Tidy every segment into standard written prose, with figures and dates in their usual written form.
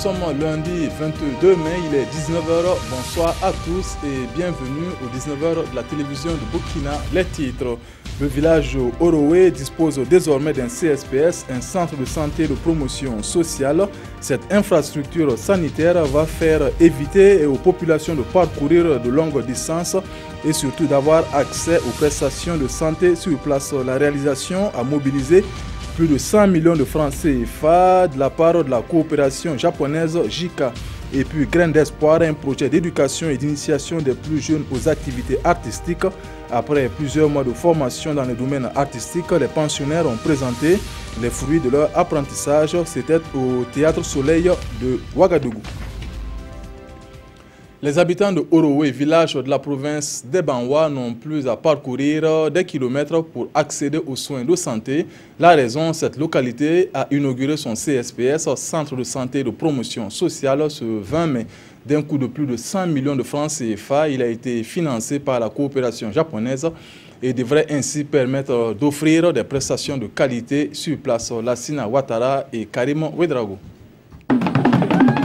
sommes lundi 22 mai, il est 19h. Bonsoir à tous et bienvenue aux 19h de la télévision de Burkina. Les titres. Le village Orowe dispose désormais d'un CSPS, un centre de santé de promotion sociale. Cette infrastructure sanitaire va faire éviter aux populations de parcourir de longues distances et surtout d'avoir accès aux prestations de santé sur place. La réalisation a mobilisé plus de 100 millions de francs CFA de la part de la coopération japonaise JICA. Et puis Grain d'Espoir, un projet d'éducation et d'initiation des plus jeunes aux activités artistiques. Après plusieurs mois de formation dans le domaine artistique, les pensionnaires ont présenté les fruits de leur apprentissage. C'était au Théâtre Soleil de Ouagadougou. Les habitants de Orowe, village de la province des Banwa, n'ont plus à parcourir des kilomètres pour accéder aux soins de santé. La raison, cette localité a inauguré son CSPS, Centre de santé de promotion sociale, ce 20 mai. D'un coût de plus de 100 millions de francs CFA, il a été financé par la coopération japonaise et devrait ainsi permettre d'offrir des prestations de qualité sur place. Lassina Ouattara et Karim Ouedraogo.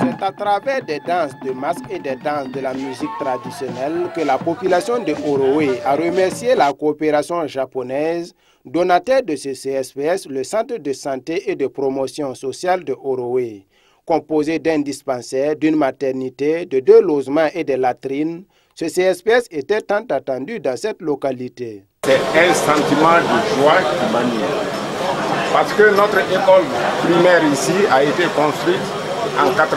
C'est à travers des danses de masques et des danses de la musique traditionnelle que la population de Orowe a remercié la coopération japonaise, donateur de ce CSPS, le Centre de santé et de promotion sociale de Orowe. Composé d'un dispensaire, d'une maternité, de 2 logements et des latrines, ce CSPS était tant attendu dans cette localité. C'est un sentiment de joie qui m'anime. Parce que notre école primaire ici a été construite en 80.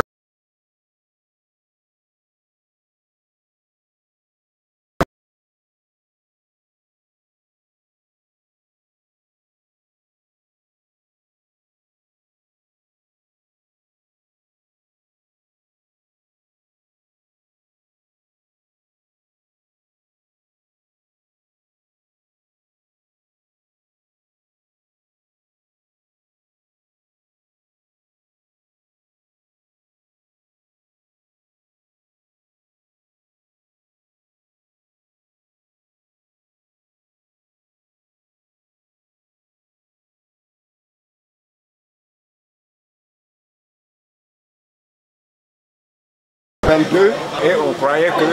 Et on croyait que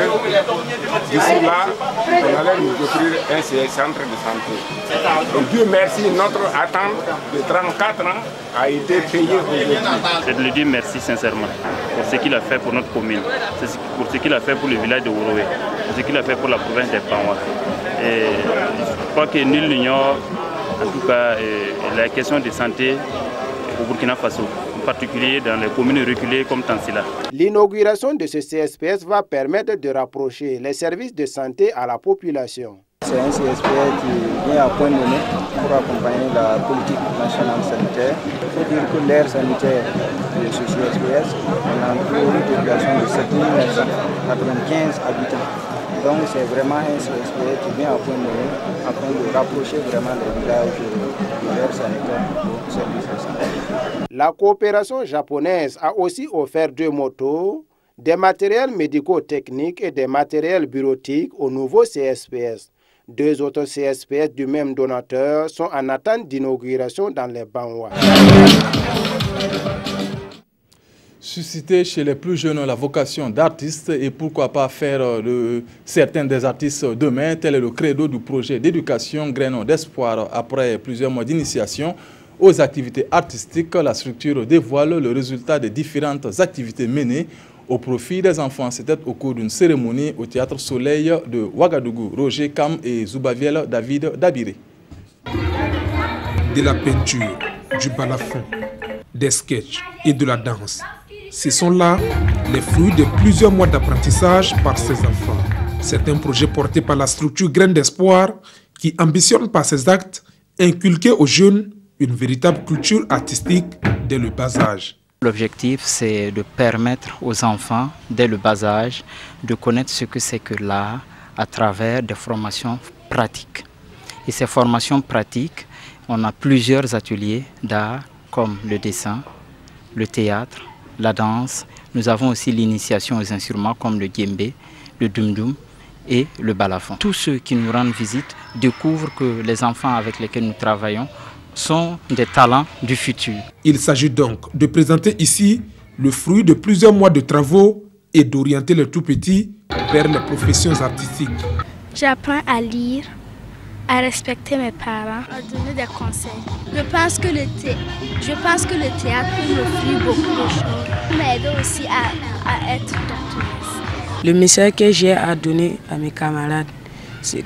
d'ici là, on allait nous offrir un centre de santé. Et Dieu merci, notre attente de 34 ans a été payée aujourd'hui. C'est de lui dire merci sincèrement pour ce qu'il a fait pour notre commune, pour ce qu'il a fait pour le village de Orowe, pour ce qu'il a fait pour la province des Banwa. Et je crois que nul n'ignore, en tout cas, la question de santé au Burkina Faso, en particulier dans les communes reculées comme Tansila. L'inauguration de ce CSPS va permettre de rapprocher les services de santé à la population. C'est un CSPS qui vient à point nommé pour accompagner la politique nationale sanitaire. Il faut dire que l'ère sanitaire de ce CSPS, on a une population de 7995 habitants. Donc c'est vraiment un CSPS qui vient à point nommé afin de rapprocher vraiment les villages de l'ère sanitaire au service de santé. La coopération japonaise a aussi offert 2 motos, des matériels médico-techniques et des matériels bureautiques au nouveau CSPS. 2 autres CSPS du même donateur sont en attente d'inauguration dans les Banwa. Susciter chez les plus jeunes la vocation d'artiste et pourquoi pas faire de certains des artistes demain, tel est le credo du projet d'éducation Grain d'Espoir. Après plusieurs mois d'initiation aux activités artistiques, la structure dévoile le résultat des différentes activités menées au profit des enfants. C'était au cours d'une cérémonie au Théâtre Soleil de Ouagadougou. Roger Kam et Zoubaviel David Dabiré. De la peinture, du balafon, des sketchs et de la danse. Ce sont là les fruits de plusieurs mois d'apprentissage par ces enfants. C'est un projet porté par la structure Grain d'Espoir qui ambitionne par ses actes inculquer aux jeunes une véritable culture artistique dès le bas âge. L'objectif, c'est de permettre aux enfants, dès le bas âge, de connaître ce que c'est que l'art à travers des formations pratiques. Et ces formations pratiques, on a plusieurs ateliers d'art comme le dessin, le théâtre, la danse. Nous avons aussi l'initiation aux instruments comme le djembé, le dum-dum et le balafon. Tous ceux qui nous rendent visite découvrent que les enfants avec lesquels nous travaillons sont des talents du futur. Il s'agit donc de présenter ici Le fruit de plusieurs mois de travaux est d'orienter les tout-petits vers les professions artistiques. J'apprends à lire, à respecter mes parents, à donner des conseils. Je pense que le théâtre peut m'offrir beaucoup de choses, m'aider aussi à être doctoresse. Le message que j'ai à donner à mes camarades, c'est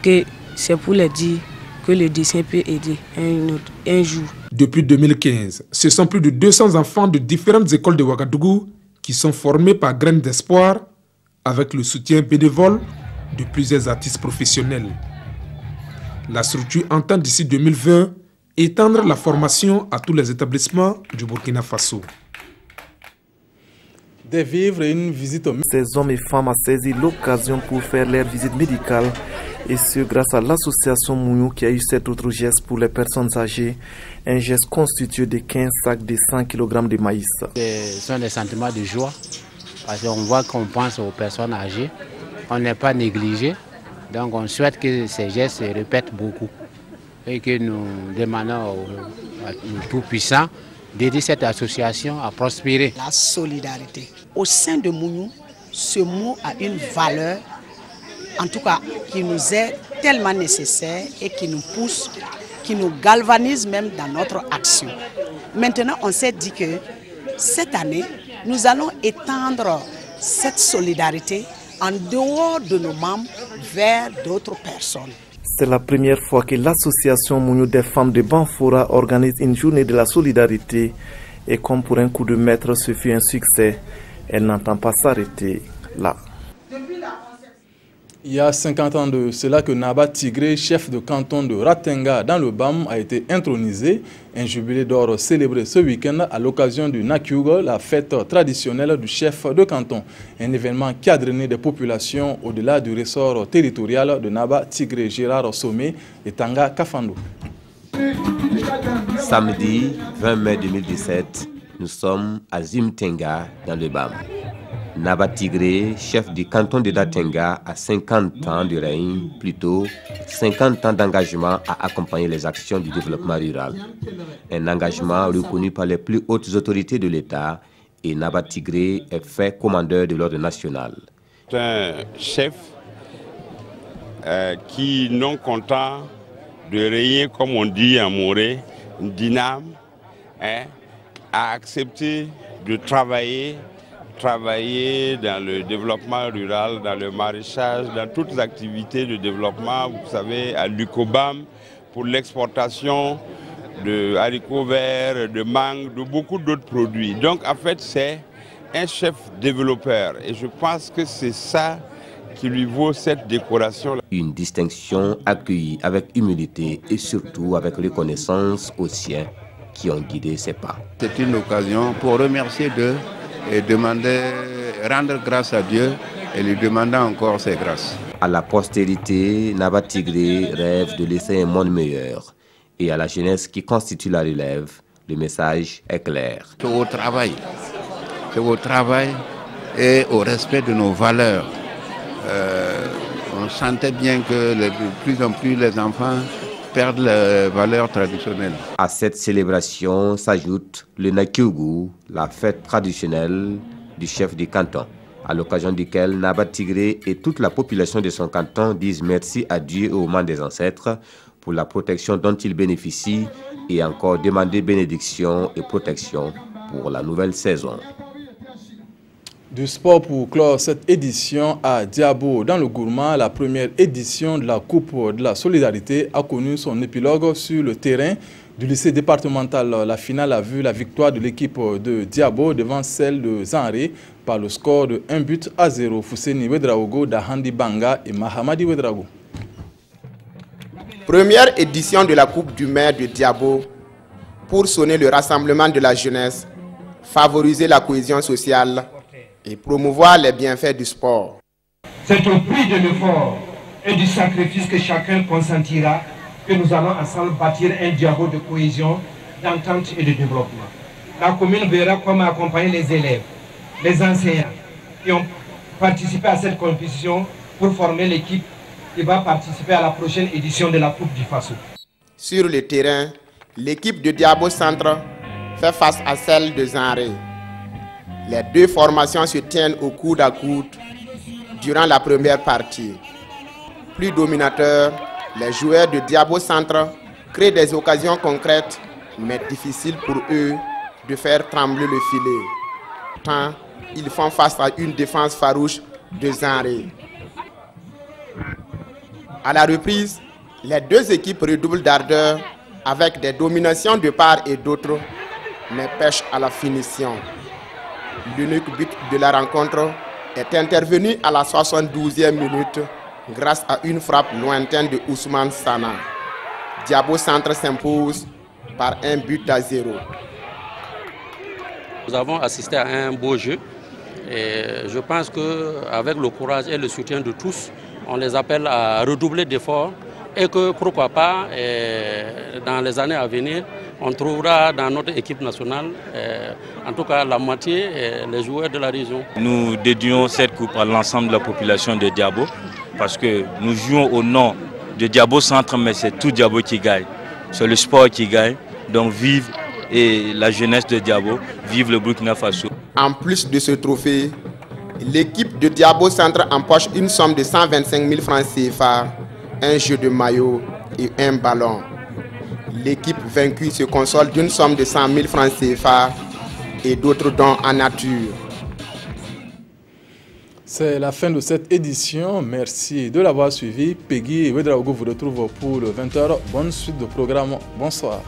pour leur dire que le dessin peut aider un jour. Depuis 2015, ce sont plus de 200 enfants de différentes écoles de Ouagadougou qui sont formés par Graines d'Espoir avec le soutien bénévole de plusieurs artistes professionnels. La structure entend d'ici 2020 étendre la formation à tous les établissements du Burkina Faso. Des vivres et une visite au... Ces hommes et femmes ont saisi l'occasion pour faire leur visite médicale, et ce grâce à l'association Mouniou qui a eu cet autre geste pour les personnes âgées, un geste constitué de 15 sacs de 100 kg de maïs. Ce sont des sentiments de joie parce qu'on voit qu'on pense aux personnes âgées, on n'est pas négligé, donc on souhaite que ces gestes se répètent beaucoup et que nous demandons aux Tout-Puissants d'aider cette association à prospérer. La solidarité. Au sein de Mouniou, ce mot a une valeur, en tout cas qui nous est tellement nécessaire et qui nous pousse, qui nous galvanise même dans notre action. Maintenant, on s'est dit que cette année, nous allons étendre cette solidarité en dehors de nos membres vers d'autres personnes. C'est la première fois que l'association Mouniou des femmes de Banfora organise une journée de la solidarité et comme pour un coup de maître, ce fut un succès. Elle n'entend pas s'arrêter là. Il y a 50 ans de cela que Naba Tigré, chef de canton de Ratenga dans le BAM, a été intronisé. Un jubilé d'or célébré ce week-end à l'occasion du Nakyugo, la fête traditionnelle du chef de canton. Un événement qui a drainé des populations au-delà du ressort territorial de Naba Tigré, Gérard Sommet et Tanga Kafando. Samedi 20 mai 2017, nous sommes à Zimtenga dans le BAM. Naba Tigré, chef du canton de Datenga, a 50 ans de règne, plutôt 50 ans d'engagement à accompagner les actions du développement rural. Un engagement reconnu par les plus hautes autorités de l'État et Naba Tigré est fait commandeur de l'ordre national. C'est un chef qui, non content de régner, comme on dit en Morée, dyname, a accepté de travailler dans le développement rural, dans le maraîchage, dans toutes les activités de développement, vous savez, à l'UCOBAM, pour l'exportation de haricots verts, de mangue, de beaucoup d'autres produits. Donc en fait, c'est un chef développeur et je pense que c'est ça qui lui vaut cette décoration. Une distinction accueillie avec humilité et surtout avec reconnaissance aux siens qui ont guidé ses pas. C'est une occasion pour remercier d'eux et rendre grâce à Dieu et lui demander encore ses grâces. À la postérité, Naba Tigré rêve de laisser un monde meilleur. Et à la jeunesse qui constitue la relève, le message est clair. C'est au travail et au respect de nos valeurs. On sentait bien que de plus en plus les enfants perdent les valeurs traditionnelles. À cette célébration s'ajoute le Nakyugu, la fête traditionnelle du chef du canton, à l'occasion duquel Naba Tigré et toute la population de son canton disent merci à Dieu et aux mains des ancêtres pour la protection dont ils bénéficient et encore demander bénédiction et protection pour la nouvelle saison. Du sport pour clore cette édition à Diabo dans le Gourma, la première édition de la Coupe de la Solidarité a connu son épilogue sur le terrain du lycée départemental. La finale a vu la victoire de l'équipe de Diabo devant celle de Zanré par le score de 1-0. Fousseni Wedraogo, Dahandi Banga et Mahamadi Wedrago. Première édition de la Coupe du maire de Diabo pour sonner le rassemblement de la jeunesse, favoriser la cohésion sociale et promouvoir les bienfaits du sport. C'est au prix de l'effort et du sacrifice que chacun consentira que nous allons ensemble bâtir un Diabo de cohésion, d'entente et de développement. La commune verra comment accompagner les élèves, les enseignants qui ont participé à cette compétition pour former l'équipe qui va participer à la prochaine édition de la Coupe du Faso. Sur le terrain, l'équipe de Diabo Centre fait face à celle de Zanré. Les deux formations se tiennent au coude à coude durant la première partie. Plus dominateurs, les joueurs de Diabo Centre créent des occasions concrètes, mais difficiles pour eux de faire trembler le filet. Tant ils font face à une défense farouche de Zanré. À la reprise, les deux équipes redoublent d'ardeur avec des dominations de part et d'autre, mais pêchent à la finition. L'unique but de la rencontre est intervenu à la 72e minute grâce à une frappe lointaine de Ousmane Sana. Diabo Centre s'impose par 1-0. Nous avons assisté à un beau jeu et je pense qu'avec le courage et le soutien de tous, on les appelle à redoubler d'efforts et que pourquoi pas, dans les années à venir, on trouvera dans notre équipe nationale, en tout cas la moitié, les joueurs de la région. Nous dédions cette coupe à l'ensemble de la population de Diabo parce que nous jouons au nom de Diabo Centre, mais c'est tout Diabo qui gagne. C'est le sport qui gagne, donc vive et la jeunesse de Diabo, vive le Burkina Faso. En plus de ce trophée, l'équipe de Diabo Centre empoche une somme de 125 000 francs CFA, un jeu de maillot et un ballon. L'équipe vaincue se console d'une somme de 100 000 francs CFA et d'autres dons en nature. C'est la fin de cette édition. Merci de l'avoir suivi. Peggy et Wedraogo vous retrouvent pour le 20h. Bonne suite de programme. Bonsoir.